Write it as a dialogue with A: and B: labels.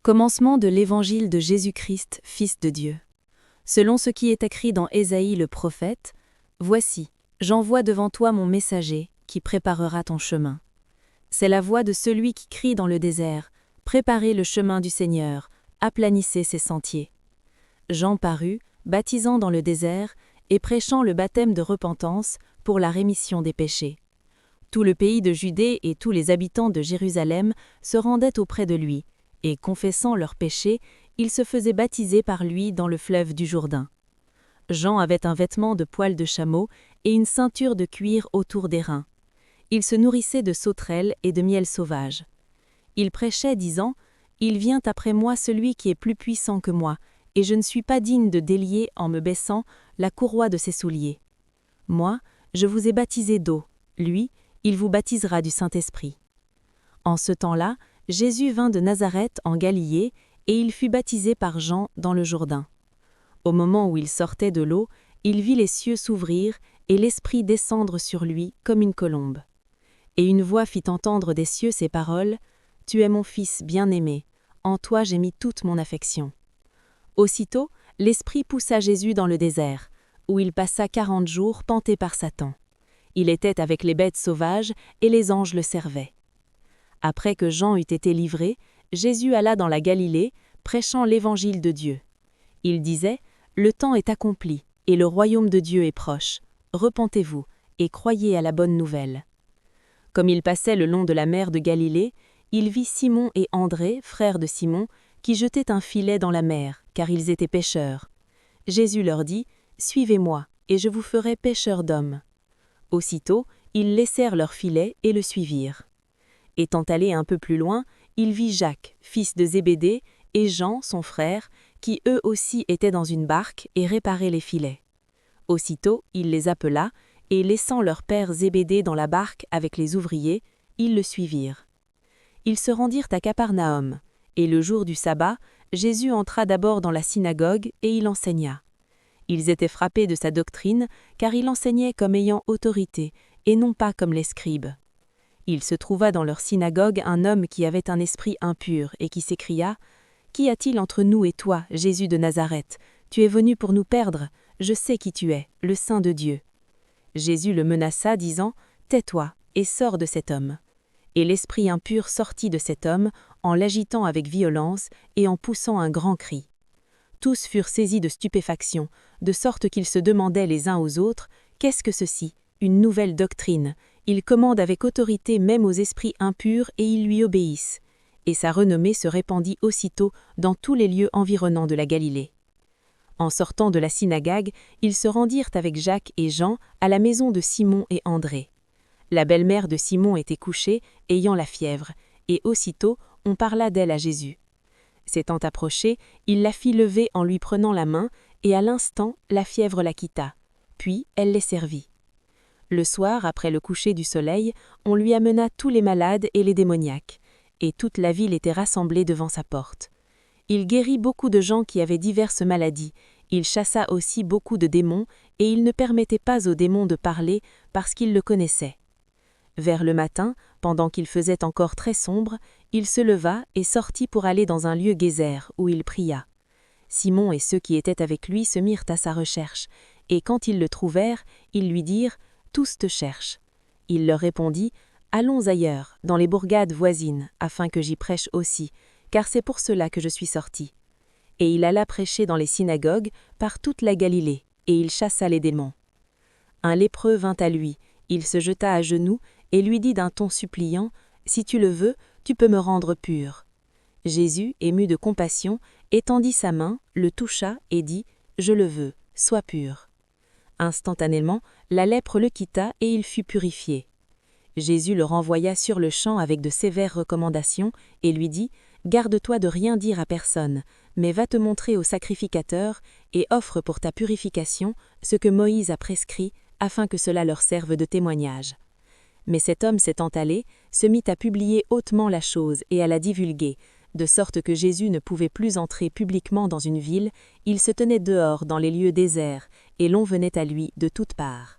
A: Commencement de l'Évangile de Jésus-Christ, Fils de Dieu. Selon ce qui est écrit dans Ésaïe le prophète, « Voici, j'envoie devant toi mon messager, qui préparera ton chemin. C'est la voix de celui qui crie dans le désert, « Préparez le chemin du Seigneur, aplanissez ses sentiers. » Jean parut, baptisant dans le désert, et prêchant le baptême de repentance pour la rémission des péchés. Tout le pays de Judée et tous les habitants de Jérusalem se rendaient auprès de lui, et confessant leurs péchés, ils se faisaient baptiser par lui dans le fleuve du Jourdain. Jean avait un vêtement de poil de chameau et une ceinture de cuir autour des reins. Il se nourrissait de sauterelles et de miel sauvage. Il prêchait, disant, « Il vient après moi celui qui est plus puissant que moi, et je ne suis pas digne de délier, en me baissant, la courroie de ses souliers. Moi, je vous ai baptisé d'eau, lui, il vous baptisera du Saint-Esprit. » En ce temps-là, Jésus vint de Nazareth en Galilée, et il fut baptisé par Jean dans le Jourdain. Au moment où il sortait de l'eau, il vit les cieux s'ouvrir et l'Esprit descendre sur lui comme une colombe. Et une voix fit entendre des cieux ces paroles, « Tu es mon Fils bien-aimé, en toi j'ai mis toute mon affection. » Aussitôt, l'Esprit poussa Jésus dans le désert, où il passa 40 jours tenté par Satan. Il était avec les bêtes sauvages, et les anges le servaient. Après que Jean eut été livré, Jésus alla dans la Galilée, prêchant l'évangile de Dieu. Il disait, « Le temps est accompli, et le royaume de Dieu est proche. Repentez-vous, et croyez à la bonne nouvelle. » Comme il passait le long de la mer de Galilée, il vit Simon et André, frères de Simon, qui jetaient un filet dans la mer, car ils étaient pêcheurs. Jésus leur dit, « Suivez-moi, et je vous ferai pêcheurs d'hommes. » Aussitôt, ils laissèrent leur filet et le suivirent. Étant allé un peu plus loin, il vit Jacques, fils de Zébédée, et Jean, son frère, qui eux aussi étaient dans une barque et réparaient les filets. Aussitôt, il les appela, et laissant leur père Zébédée dans la barque avec les ouvriers, ils le suivirent. Ils se rendirent à Capernaum, et le jour du sabbat, Jésus entra d'abord dans la synagogue et il enseigna. Ils étaient frappés de sa doctrine, car il enseignait comme ayant autorité, et non pas comme les scribes. Il se trouva dans leur synagogue un homme qui avait un esprit impur, et qui s'écria, « Qu'y a-t-il entre nous et toi, Jésus de Nazareth? Tu es venu pour nous perdre, je sais qui tu es, le Saint de Dieu. » Jésus le menaça, disant, « Tais-toi, et sors de cet homme. » Et l'esprit impur sortit de cet homme, en l'agitant avec violence, et en poussant un grand cri. Tous furent saisis de stupéfaction, de sorte qu'ils se demandaient les uns aux autres, « Qu'est-ce que ceci? Une nouvelle doctrine. Il commande avec autorité même aux esprits impurs et ils lui obéissent. » Et sa renommée se répandit aussitôt dans tous les lieux environnants de la Galilée. En sortant de la synagogue, ils se rendirent avec Jacques et Jean à la maison de Simon et André. La belle-mère de Simon était couchée, ayant la fièvre, et aussitôt on parla d'elle à Jésus. S'étant approché, il la fit lever en lui prenant la main, et à l'instant la fièvre la quitta. Puis elle les servit. Le soir, après le coucher du soleil, on lui amena tous les malades et les démoniaques, et toute la ville était rassemblée devant sa porte. Il guérit beaucoup de gens qui avaient diverses maladies, il chassa aussi beaucoup de démons, et il ne permettait pas aux démons de parler parce qu'ils le connaissaient. Vers le matin, pendant qu'il faisait encore très sombre, il se leva et sortit pour aller dans un lieu désert, où il pria. Simon et ceux qui étaient avec lui se mirent à sa recherche, et quand ils le trouvèrent, ils lui dirent, « Tous te cherchent. » Il leur répondit, « Allons ailleurs, dans les bourgades voisines, afin que j'y prêche aussi, car c'est pour cela que je suis sorti. » Et il alla prêcher dans les synagogues, par toute la Galilée, et il chassa les démons. Un lépreux vint à lui, il se jeta à genoux, et lui dit d'un ton suppliant, « Si tu le veux, tu peux me rendre pur. » Jésus, ému de compassion, étendit sa main, le toucha et dit, « Je le veux, sois pur. » Instantanément, la lèpre le quitta et il fut purifié. Jésus le renvoya sur le champ avec de sévères recommandations et lui dit, « Garde-toi de rien dire à personne, mais va te montrer au sacrificateur et offre pour ta purification ce que Moïse a prescrit afin que cela leur serve de témoignage. » Mais cet homme s'étant allé, se mit à publier hautement la chose et à la divulguer, de sorte que Jésus ne pouvait plus entrer publiquement dans une ville, il se tenait dehors dans les lieux déserts, et l'on venait à lui de toutes parts.